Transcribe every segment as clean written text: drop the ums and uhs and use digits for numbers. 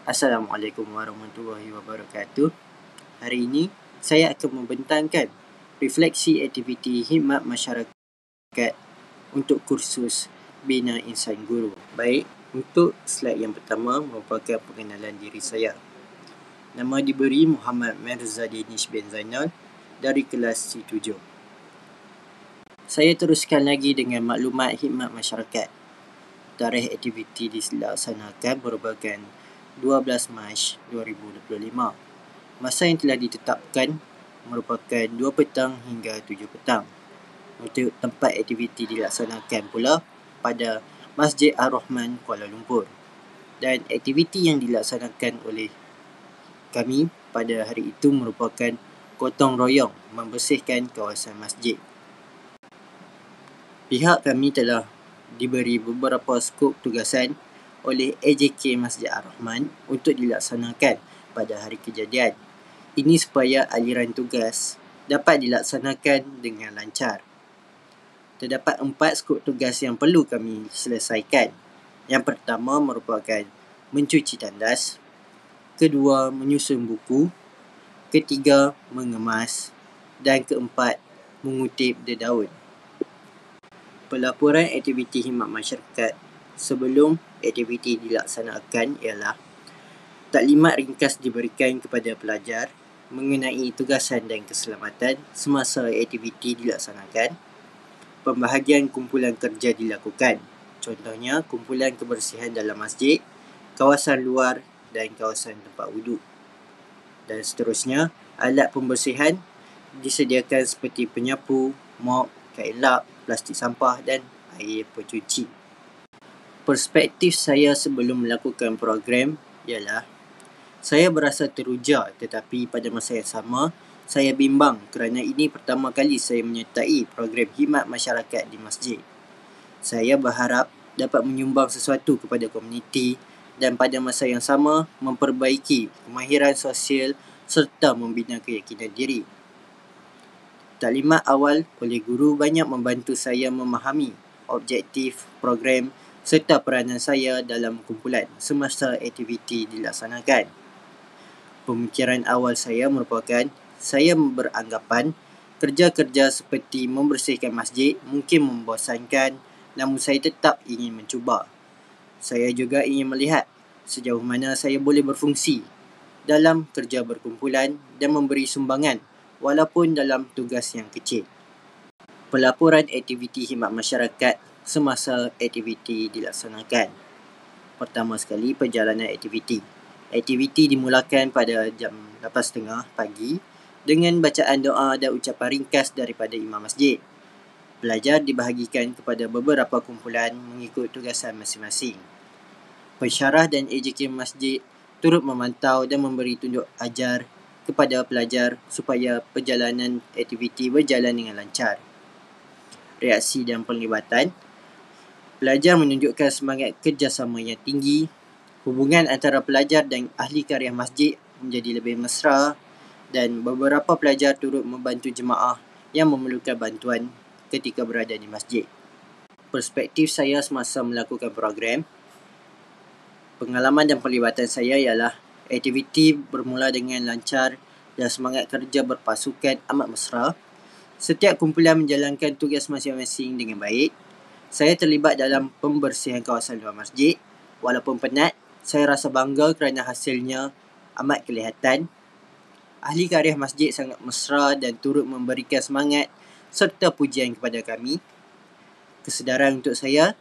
Assalamualaikum warahmatullahi wabarakatuh. Hari ini saya akan membentangkan refleksi aktiviti khidmat masyarakat untuk kursus Bina Insan Guru. Baik, untuk slide yang pertama merupakan pengenalan diri saya. Nama diberi Muhammad Mirza Danish bin Zainal dari kelas C7. Saya teruskan lagi dengan maklumat khidmat masyarakat. Tarikh aktiviti dilaksanakan merupakan 12 Mac 2025. Masa yang telah ditetapkan merupakan 2 petang hingga 7 petang. Untuk tempat aktiviti dilaksanakan pula pada Masjid Ar-Rahman, Kuala Lumpur. Dan aktiviti yang dilaksanakan oleh kami pada hari itu merupakan gotong royong membersihkan kawasan masjid. Pihak kami telah diberi beberapa skop tugasan oleh AJK Masjid Ar-Rahman untuk dilaksanakan pada hari kejadian. Ini supaya aliran tugas dapat dilaksanakan dengan lancar. Terdapat 4 skop tugas yang perlu kami selesaikan. Yang pertama merupakan mencuci tandas, kedua menyusun buku, ketiga mengemas dan keempat mengutip dedaun. Pelaporan aktiviti khidmat masyarakat sebelum aktiviti dilaksanakan ialah taklimat ringkas diberikan kepada pelajar mengenai tugasan dan keselamatan semasa aktiviti dilaksanakan. Pembahagian kumpulan kerja dilakukan. Contohnya, kumpulan kebersihan dalam masjid, kawasan luar dan kawasan tempat wuduk. Dan seterusnya, alat pembersihan disediakan seperti penyapu, mop, kain lap, plastik sampah dan air pencuci. Perspektif saya sebelum melakukan program ialah saya berasa teruja, tetapi pada masa yang sama saya bimbang kerana ini pertama kali saya menyertai program khidmat masyarakat di masjid. Saya berharap dapat menyumbang sesuatu kepada komuniti dan pada masa yang sama memperbaiki kemahiran sosial serta membina keyakinan diri. Taklimat awal oleh guru banyak membantu saya memahami objektif program serta peranan saya dalam kumpulan semasa aktiviti dilaksanakan. Pemikiran awal saya merupakan saya beranggapan kerja-kerja seperti membersihkan masjid mungkin membosankan, namun saya tetap ingin mencuba. Saya juga ingin melihat sejauh mana saya boleh berfungsi dalam kerja berkumpulan dan memberi sumbangan walaupun dalam tugas yang kecil. Pelaporan aktiviti khidmat masyarakat semasa aktiviti dilaksanakan. Pertama sekali, perjalanan aktiviti. Aktiviti dimulakan pada jam 8.30 pagi dengan bacaan doa dan ucapan ringkas daripada imam masjid. Pelajar dibahagikan kepada beberapa kumpulan mengikut tugasan masing-masing. Pensyarah dan AJK masjid turut memantau dan memberi tunjuk ajar kepada pelajar supaya perjalanan aktiviti berjalan dengan lancar. Reaksi dan penglibatan. Pelajar menunjukkan semangat kerjasama yang tinggi. Hubungan antara pelajar dan ahli karya masjid menjadi lebih mesra dan beberapa pelajar turut membantu jemaah yang memerlukan bantuan ketika berada di masjid. Perspektif saya semasa melakukan program, pengalaman dan pelibatan saya ialah aktiviti bermula dengan lancar dan semangat kerja berpasukan amat mesra. Setiap kumpulan menjalankan tugas masing-masing dengan baik. Saya terlibat dalam pembersihan kawasan luar masjid. Walaupun penat, saya rasa bangga kerana hasilnya amat kelihatan. Ahli karya masjid sangat mesra dan turut memberikan semangat serta pujian kepada kami. Kesedaran untuk saya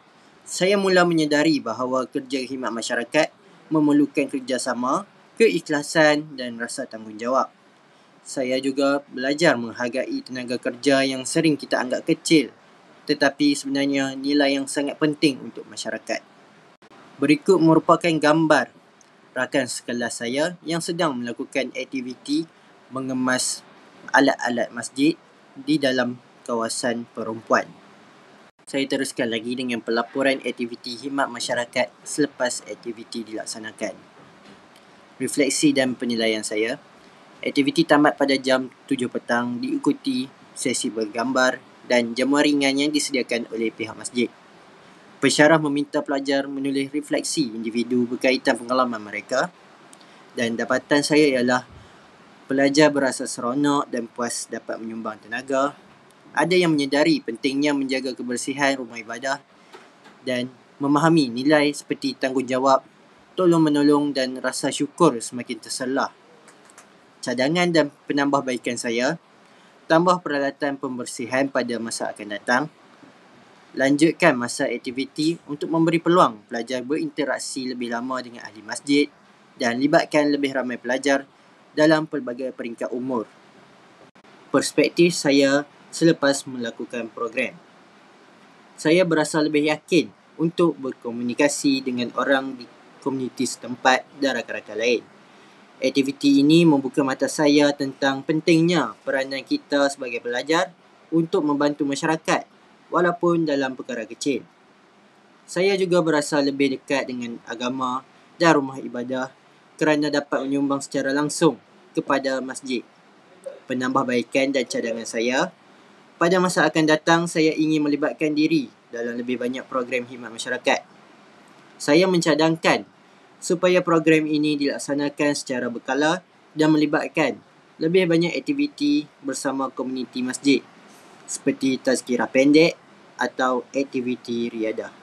mula menyedari bahawa kerja khidmat masyarakat memerlukan kerjasama, keikhlasan dan rasa tanggungjawab. Saya juga belajar menghargai tenaga kerja yang sering kita anggap kecil, tetapi sebenarnya nilai yang sangat penting untuk masyarakat. Berikut merupakan gambar rakan sekelas saya yang sedang melakukan aktiviti mengemas alat-alat masjid di dalam kawasan perempuan. Saya teruskan lagi dengan pelaporan aktiviti khidmat masyarakat selepas aktiviti dilaksanakan. Refleksi dan penilaian saya. Aktiviti tamat pada jam 7 petang diikuti sesi bergambar dan jamuan ringan yang disediakan oleh pihak masjid. Pensyarah meminta pelajar menulis refleksi individu berkaitan pengalaman mereka. Dan dapatan saya ialah pelajar berasa seronok dan puas dapat menyumbang tenaga. Ada yang menyedari pentingnya menjaga kebersihan rumah ibadah dan memahami nilai seperti tanggungjawab, tolong-menolong dan rasa syukur semakin terselah. Cadangan dan penambahbaikan saya, tambah peralatan pembersihan pada masa akan datang, lanjutkan masa aktiviti untuk memberi peluang pelajar berinteraksi lebih lama dengan ahli masjid dan libatkan lebih ramai pelajar dalam pelbagai peringkat umur. Perspektif saya selepas melakukan program. Saya berasa lebih yakin untuk berkomunikasi dengan orang di komuniti setempat dan rakan-rakan lain. Aktiviti ini membuka mata saya tentang pentingnya peranan kita sebagai pelajar untuk membantu masyarakat walaupun dalam perkara kecil. Saya juga berasa lebih dekat dengan agama dan rumah ibadah kerana dapat menyumbang secara langsung kepada masjid. Penambahbaikan dan cadangan saya, pada masa akan datang saya ingin melibatkan diri dalam lebih banyak program khidmat masyarakat. Saya mencadangkan supaya program ini dilaksanakan secara berkala dan melibatkan lebih banyak aktiviti bersama komuniti masjid seperti tazkirah pendek atau aktiviti riadah.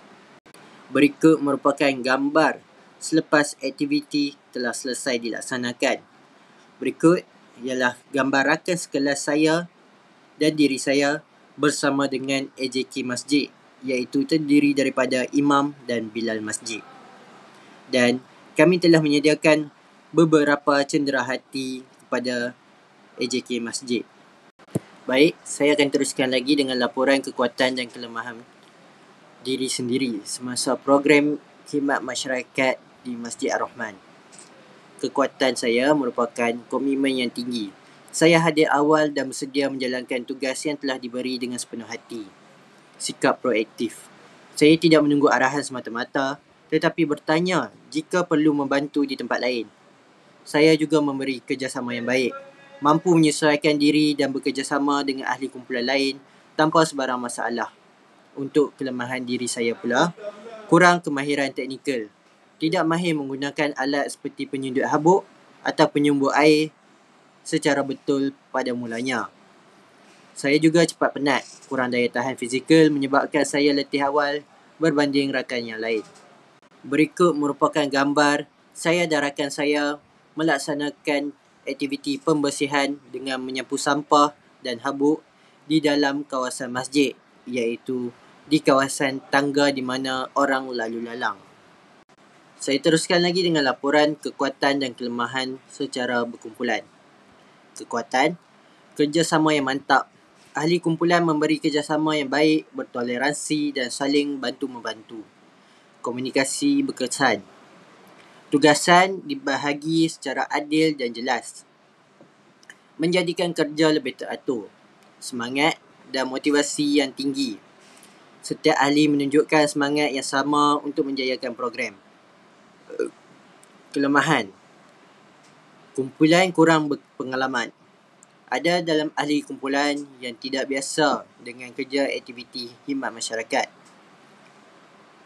Berikut merupakan gambar selepas aktiviti telah selesai dilaksanakan. Berikut ialah gambar rakan sekelas saya dan diri saya bersama dengan AJK Masjid, iaitu terdiri daripada imam dan bilal masjid. Dan kami telah menyediakan beberapa cenderahati kepada AJK Masjid. Baik, saya akan teruskan lagi dengan laporan kekuatan dan kelemahan diri sendiri semasa program khidmat masyarakat di Masjid Ar-Rahman. Kekuatan saya merupakan komitmen yang tinggi. Saya hadir awal dan bersedia menjalankan tugas yang telah diberi dengan sepenuh hati. Sikap proaktif. Saya tidak menunggu arahan semata-mata, tetapi bertanya jika perlu membantu di tempat lain. Saya juga memberi kerjasama yang baik, mampu menyesuaikan diri dan bekerjasama dengan ahli kumpulan lain tanpa sebarang masalah. Untuk kelemahan diri saya pula, kurang kemahiran teknikal. Tidak mahir menggunakan alat seperti penyundut habuk atau penyumbur air secara betul pada mulanya. Saya juga cepat penat, kurang daya tahan fizikal menyebabkan saya letih awal berbanding rakan yang lain. Berikut merupakan gambar saya dan rakan saya melaksanakan aktiviti pembersihan dengan menyapu sampah dan habuk di dalam kawasan masjid, iaitu di kawasan tangga di mana orang lalu lalang. Saya teruskan lagi dengan laporan kekuatan dan kelemahan secara berkumpulan. Kekuatan, kerjasama yang mantap. Ahli kumpulan memberi kerjasama yang baik, bertoleransi dan saling bantu-membantu. Komunikasi berkesan. Tugasan dibahagi secara adil dan jelas. Menjadikan kerja lebih teratur. Semangat dan motivasi yang tinggi. Setiap ahli menunjukkan semangat yang sama untuk menjayakan program. Kelemahan, kumpulan kurang berpengalaman. Ada dalam ahli kumpulan yang tidak biasa dengan kerja aktiviti khidmat masyarakat.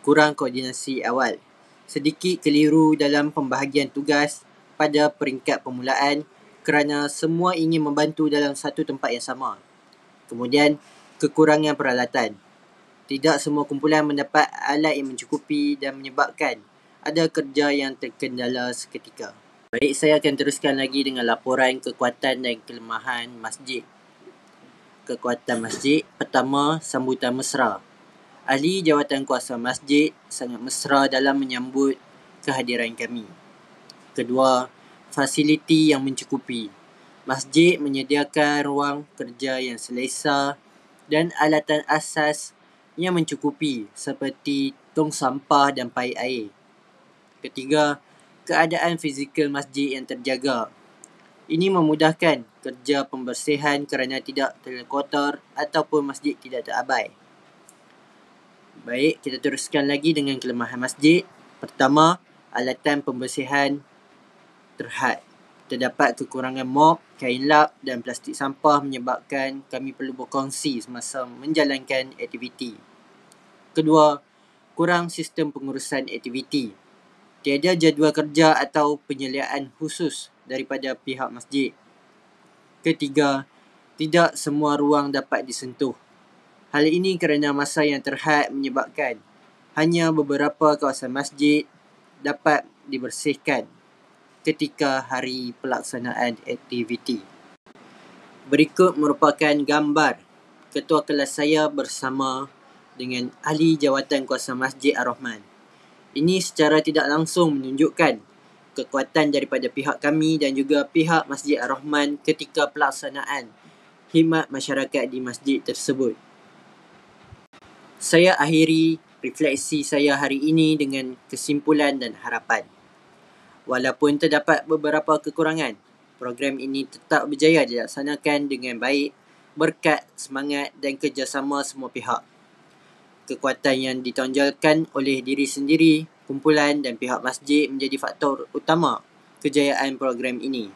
Kurang koordinasi awal. Sedikit keliru dalam pembahagian tugas pada peringkat permulaan kerana semua ingin membantu dalam satu tempat yang sama. Kemudian, kekurangan peralatan. Tidak semua kumpulan mendapat alat yang mencukupi dan menyebabkan ada kerja yang terkendala seketika. Baik, saya akan teruskan lagi dengan laporan kekuatan dan kelemahan masjid. Kekuatan masjid. Pertama, sambutan mesra. Ahli jawatan kuasa masjid sangat mesra dalam menyambut kehadiran kami. Kedua, fasiliti yang mencukupi. Masjid menyediakan ruang kerja yang selesa dan alatan asas yang mencukupi seperti tong sampah dan paip air. Ketiga, keadaan fizikal masjid yang terjaga. Ini memudahkan kerja pembersihan kerana tidak terlalu kotor ataupun masjid tidak terabai. Baik, kita teruskan lagi dengan kelemahan masjid. Pertama, alatan pembersihan terhad. Terdapat kekurangan mop, kain lap dan plastik sampah menyebabkan kami perlu berkongsi semasa menjalankan aktiviti. Kedua, kurang sistem pengurusan aktiviti. Tiada jadual kerja atau penyediaan khusus daripada pihak masjid. Ketiga, tidak semua ruang dapat disentuh. Hal ini kerana masa yang terhad menyebabkan hanya beberapa kawasan masjid dapat dibersihkan ketika hari pelaksanaan aktiviti. Berikut merupakan gambar ketua kelas saya bersama dengan ahli jawatan kuasa Masjid Ar-Rahman. Ini secara tidak langsung menunjukkan kekuatan daripada pihak kami dan juga pihak Masjid Ar-Rahman ketika pelaksanaan khidmat masyarakat di masjid tersebut. Saya akhiri refleksi saya hari ini dengan kesimpulan dan harapan. Walaupun terdapat beberapa kekurangan, program ini tetap berjaya dilaksanakan dengan baik berkat semangat dan kerjasama semua pihak. Kekuatan yang ditonjolkan oleh diri sendiri, kumpulan dan pihak masjid menjadi faktor utama kejayaan program ini.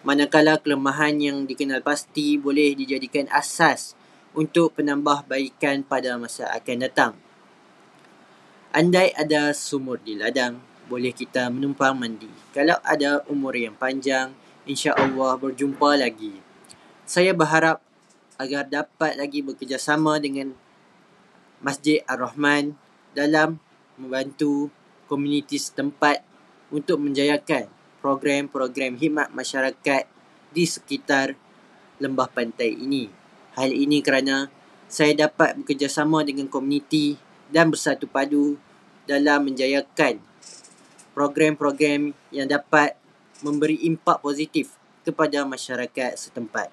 Manakala kelemahan yang dikenal pasti boleh dijadikan asas untuk penambahbaikan pada masa akan datang. Andai ada sumur di ladang, boleh kita menumpang mandi. Kalau ada umur yang panjang, insya-Allah berjumpa lagi. Saya berharap agar dapat lagi bekerjasama dengan Masjid Ar-Rahman dalam membantu komuniti setempat untuk menjayakan program-program khidmat masyarakat di sekitar lembah pantai ini. Hal ini kerana saya dapat bekerjasama dengan komuniti dan bersatu padu dalam menjayakan program-program yang dapat memberi impak positif kepada masyarakat setempat.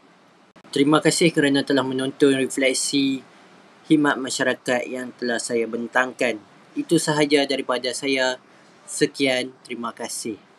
Terima kasih kerana telah menonton refleksi khidmat masyarakat yang telah saya bentangkan. Itu sahaja daripada saya. Sekian, terima kasih.